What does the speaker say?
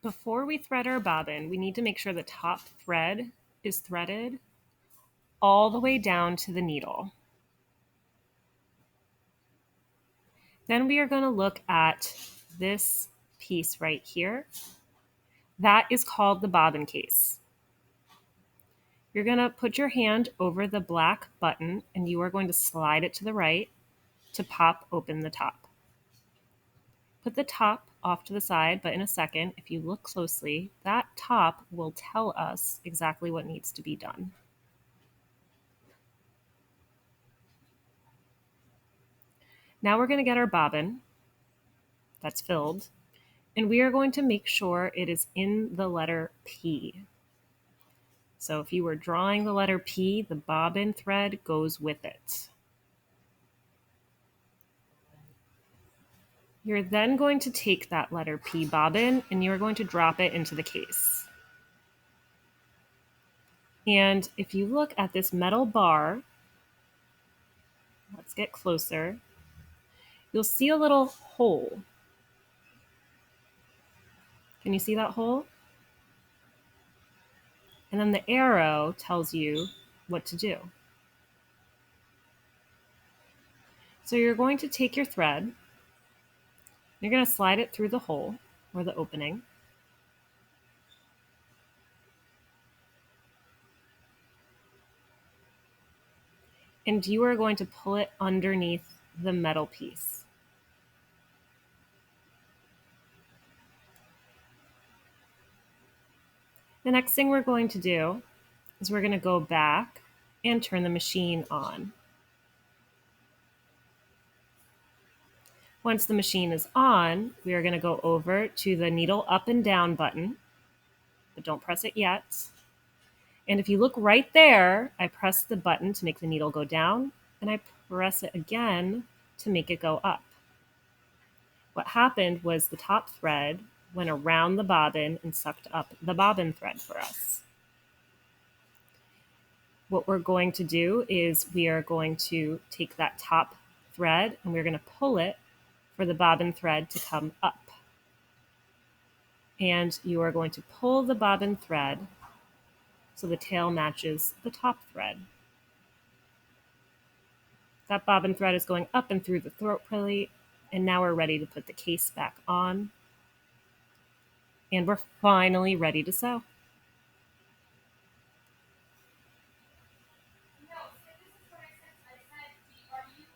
Before we thread our bobbin, we need to make sure the top thread is threaded all the way down to the needle. Then we are going to look at this piece right here. That is called the bobbin case. You're going to put your hand over the black button and you are going to slide it to the right to pop open the top. Put the top off to the side, but in a second, if you look closely, that top will tell us exactly what needs to be done. Now we're going to get our bobbin that's filled, and we are going to make sure it is in the letter P. So if you were drawing the letter P, the bobbin thread goes with it. You're then going to take that letter P bobbin and you're going to drop it into the case. And if you look at this metal bar, let's get closer, you'll see a little hole. Can you see that hole? And then the arrow tells you what to do. So you're going to take your thread, you're going to slide it through the hole or the opening. And you are going to pull it underneath the metal piece. The next thing we're going to do is we're going to go back and turn the machine on. Once the machine is on, we are going to go over to the needle up and down button, but don't press it yet. And if you look right there, I press the button to make the needle go down, and I press it again to make it go up. What happened was the top thread went around the bobbin and sucked up the bobbin thread for us. What we're going to do is we are going to take that top thread and we're going to pull it for the bobbin thread to come up. And you are going to pull the bobbin thread so the tail matches the top thread. That bobbin thread is going up and through the throat pulley, and now we're ready to put the case back on. And we're finally ready to sew.